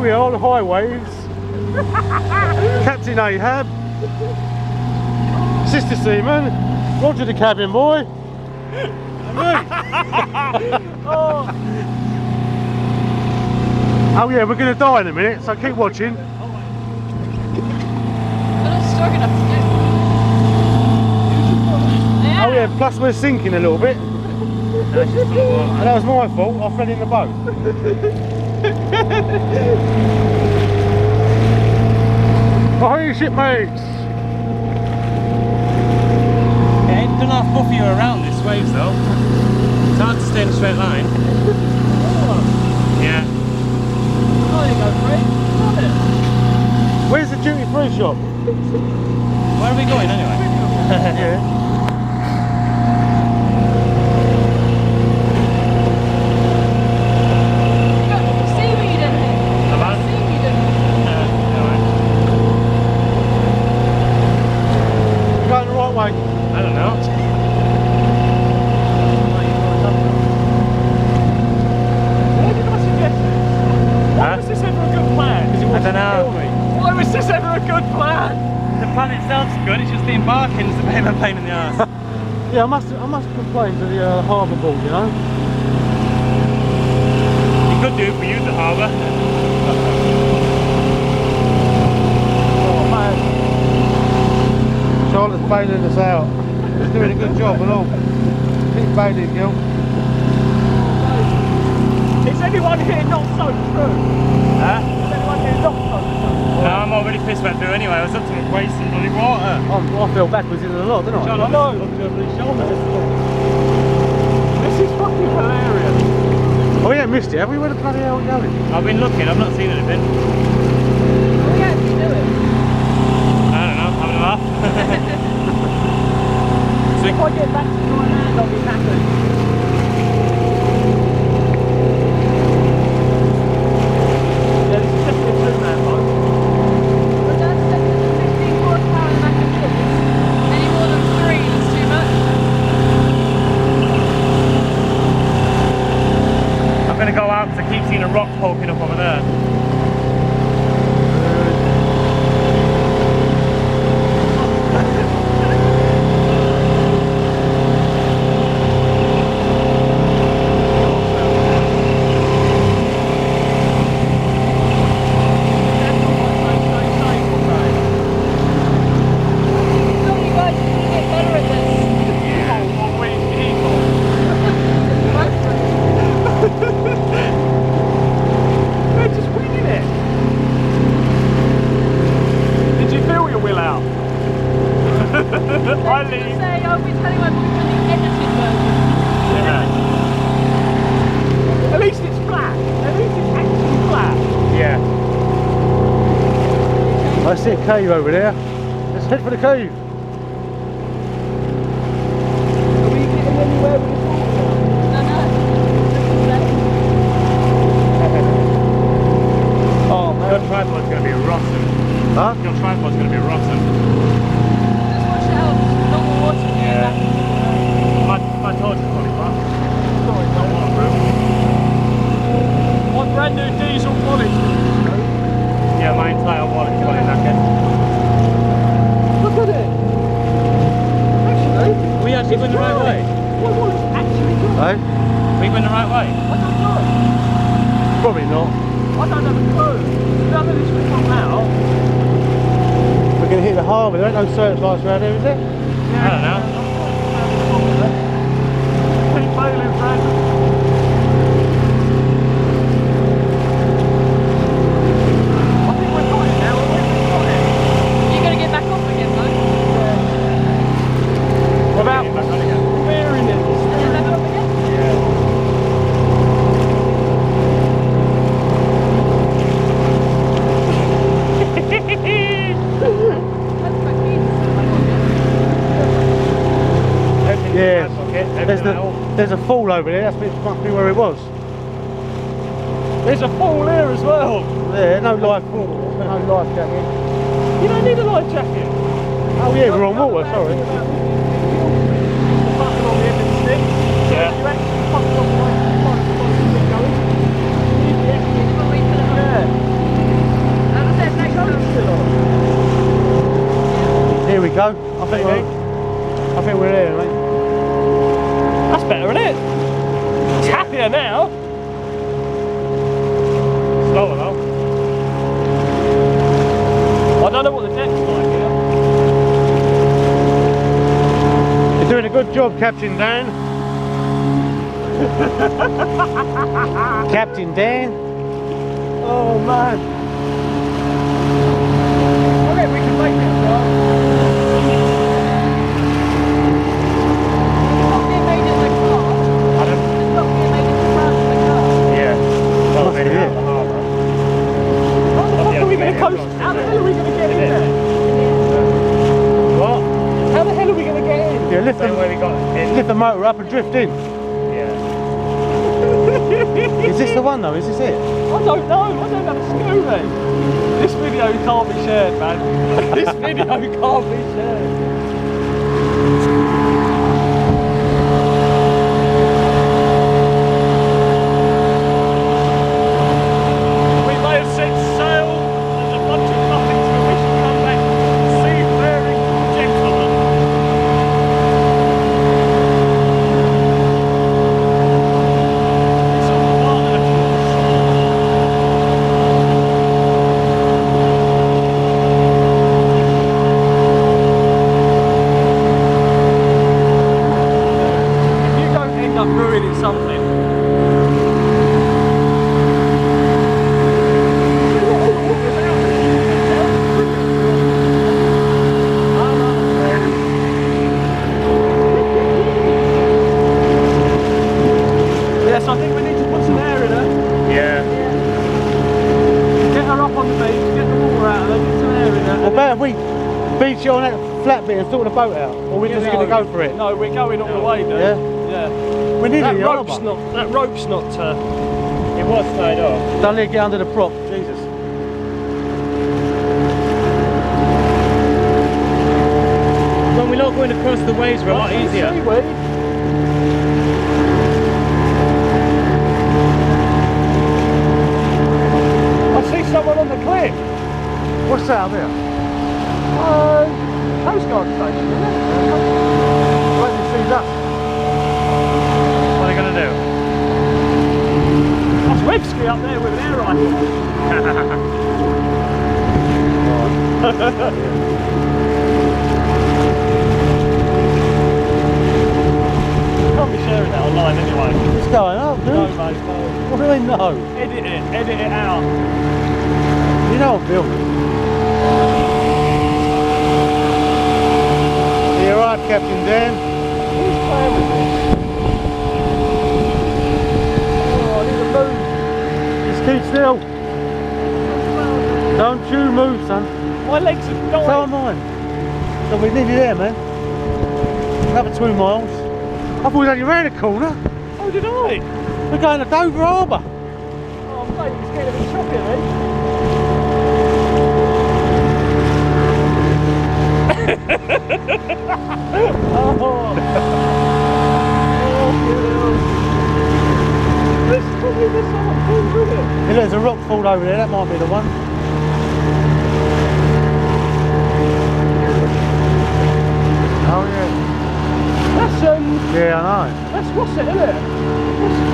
here we are on the highways. Captain Ahab, Sister Seaman, Roger the cabin boy. Oh yeah, we're going to die in a minute, so keep watching. I'm not strong enough to do. Yeah. Oh yeah, plus we're sinking a little bit. And that was my fault, I fell in the boat. Oh, hey shipmates! Yeah, it doesn't half buffy you around this waves though. It's hard to stay in a straight line. Yeah. Oh, there you go, Fred. Love it. Where's the duty free shop? Where are we going anyway? Yeah. Seaweed in here. About? Seaweed in here. Alright. We're going the right way. I don't know. Why did I suggest this? Why Huh? was this ever a good plan? Because it I wasn't don't know. kill me. Why was this ever a good plan? The plan itself's good, it's just the embarking's a bit of a pain in the arse. Yeah, I must complain to the harbour board, you know. You could do it for you, the harbour. Oh man. Charlotte's bailing us out. She's doing a good job and all. Keep bailing, girl. Is anyone here not so true? Huh? Is anyone here not so true? No, I'm already pissed wet through anyway. I was up to my waist in bloody water. I fell backwards into the lot, didn't I? I know. This is fucking hilarious. Oh yeah, missed it. Have we? Where the bloody hell are we going? I've been looking, I've not seen anything. What are we actually doing? I don't know, having a laugh. If I get back to dry land, I'll be knackered. Yeah, this is definitely a two-man boat. But that's 15 horsepower in the back of this. Any more than 3 is too much. I'm going to go out because I keep seeing a rock poking up over there. So you guys are going to get better at this. We're just winging it. Did you feel your will out? I leave. Say, I'll be telling my boyfriend the edited version. Yeah. At least it's flat. At least it's actually flat. Yeah. I see a cave over there. Let's head for the cave. Are we getting anywhere with this water? No. Oh man. Your tripod's going to be rotten. Huh? Your tripod's going to be rotten. Just watch out. Normal water. Yeah. My torch is probably flat. Sorry, not waterproof. My brand new diesel wallet. Yeah, my entire wallet's probably knackered. Look at it. Actually, Are we actually going the right way? my wallet's actually good. Hey? Are we going the right way? I don't know. Probably not. I don't have a clue. None of this will come out. We're going to hit the harbour. There ain't no searchlights around here, is there? I don't know. Keep bailing, friend. I think we've got it now. We've got it. You're going to get back off again, though. Without Back on again. wearing it. Get back off again? That's quite cute. Yeah. Okay, There's a fall over there. That must be where it was. There's a fall here as well. Yeah, no life jacket. You don't need a life jacket. Oh yeah, we're on water, sorry. The button on the end of the stick. Yeah. You actually fuck it off right. Yeah. I think we're there, mate. That's better, isn't it? It's happier now. Slower though. I don't know what the deck's like here. You're doing a good job, Captain Dan. Captain Dan. Oh man. I reckon we can make it, right? Yeah. Well, Must be heading out it. of the harbour. How the fuck are we going to coast? How the hell are we going to get in there? What? How the hell are we going to get in? Yeah, lift Same way we got in. the motor up and drift in. Yeah. Is this the one though? Is this it? I don't know. I don't have a screw, man. This video can't be shared, man. This video can't be shared. We may have set sail and a bunch of nothings, but we should come back seafaring gentlemen. It's all water. If you don't end up ruining something. Yes, I think we need to put some air in her. Yeah. Get her up on the beach, get the water out of her, get some air in her. Well, better we beach it on that flat bit and sort the boat out, or we're just going to go for it. No, we're going all the way, dude. Yeah? Yeah. We need That it. rope's not. That rope's not. It was tied off. Don't let it get under the prop. Jesus. When we're not going across the waves, we're a lot easier. Seaweed. I see someone on the cliff. What's that up there? Coast Guard station, isn't it? Wait till it sees us. What are they going to do? That's Webski up there with an air rifle. Can't be sharing that online anyway. What's going on, dude? No, mate, no. What do they know? Edit it out. You know I'm filming. You're right, Captain Dan. Who's playing with this? Oh, I need a move. Just keep still. Don't you move, son. My legs are dying. So am I. So we're nearly there, man. Another 2 miles. I thought we was only round the corner. Oh, did I? We're going to Dover Harbour. Oh, mate, it's getting a bit choppy, eh? Oh, this is probably the summer pool, isn't it? Hey, look, there's a rock fall over there. That might be the one. Oh yeah. That's Yeah, I know. that's what's it, isn't it? What's the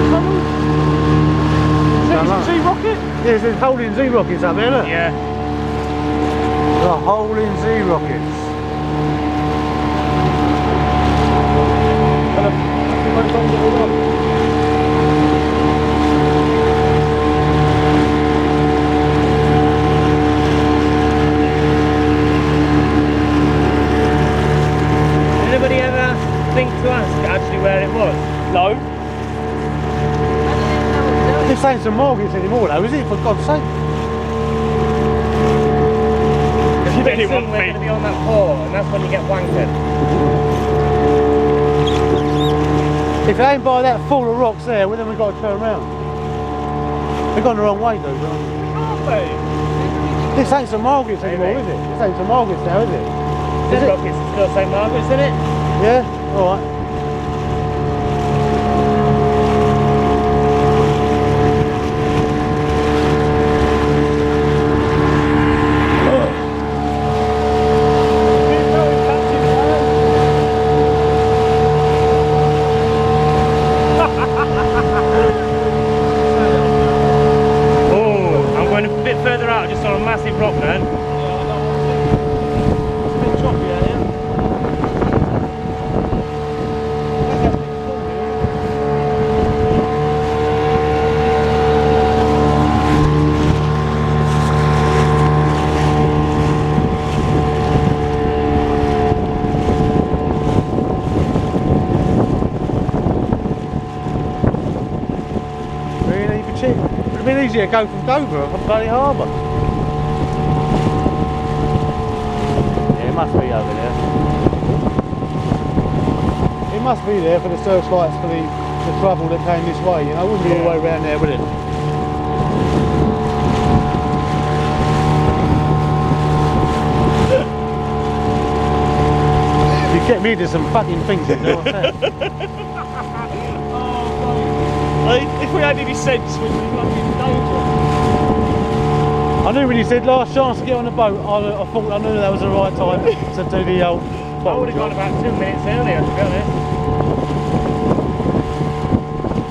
tunnel? Don't know. Is it Z-Rocket? Yeah, there's a hole in Z-Rockets up there, look. Yeah. The hole in Z-Rockets. Did anybody ever think to ask actually where it was? No. This ain't St Margaret's anymore though, is it? For God's sake. Pretty soon we're going to be on that port, and that's when you get wankered. If it ain't by that fall of rocks there, well then we've got to turn around. We've gone the wrong way though. Can't be. This ain't St Margaret's anymore, Maybe. is it? This ain't St Margaret's now, is it? This Is it? rocket's still St Margaret's, isn't it? Yeah? Alright. Keep going, cheap. It would have been easier to go from Dover from Bloody Harbour. Yeah, it must be over there. It must be there for the searchlights for the trouble that came this way, you know, it wouldn't be all the way around there, would it? You get me to some fucking things, you know what I'm saying? If we had any sense, we'd be fucking dangerous. I knew when you said last chance to get on the boat, I thought I knew that was the right time to do the old I bottle would have gone job. about 2 minutes earlier, to be honest.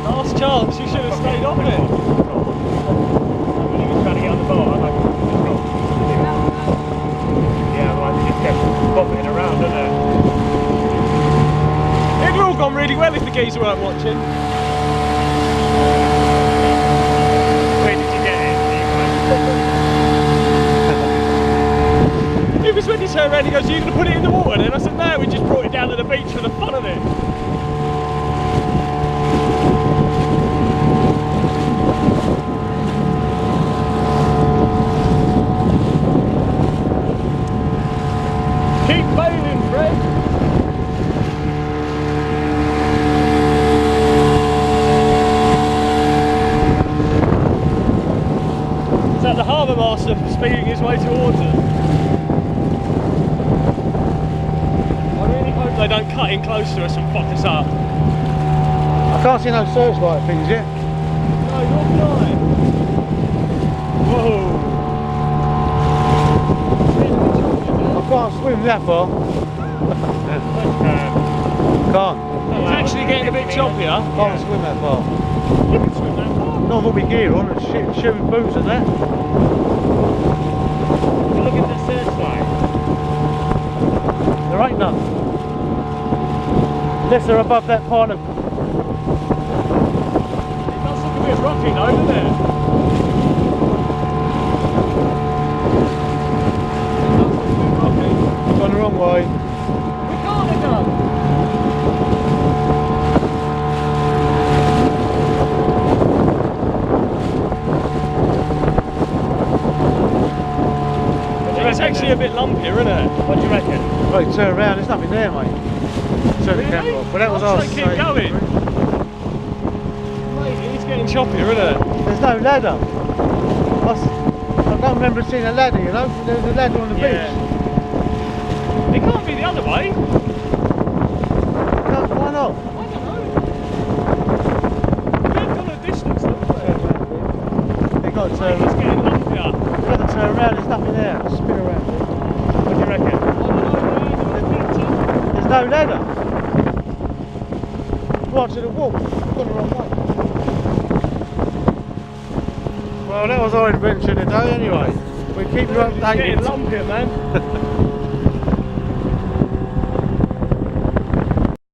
Last chance, you should have stayed on it. When he was trying to get on the boat, I'm like, yeah, otherwise he just kept bobbing around, didn't it? It would have all gone really well if the geezer weren't watching. Where did you get it? It was when he turned around, he goes, "Are you going to put it in the water then?" I said, "No, we just brought it down to the beach for the fun of it." Keep bailing, Fred. Is that the harbour master speeding his way towards us? I really hope they don't cut in close to us and fuck us up. I can't see no searchlight things yet. No, you're blind. Whoa. I can't swim that far. Can't. It's actually getting a bit choppier. Can't swim that far. You can swim that far. Not with all my gear on and shooting boots and that. Look at the searchlight. There ain't none. Unless they're above that part of... It does look a bit rocky though, doesn't it? Gone the wrong way. We can't have done. It's actually a bit lumpier, isn't it? What do you reckon? Right, turn around, there's nothing there, mate. Turn the Really? camera off. But that was I'll our say keep going. Mate, it's getting choppier, isn't it? There's no ladder. I don't remember seeing a ladder, you know? There's a ladder on the Yeah. beach. It can't be the other way. No, why not? I don't know. We've gone a distance, haven't we? You've got to turn Mate, it's getting lumpier. You've got to turn around, there's nothing there. Spin around. What do you reckon? I don't know, There's no ladder. Right to the wall. Gone the wrong way. Well, that was our adventure today anyway. We keep you it's getting updated. lumpier, man.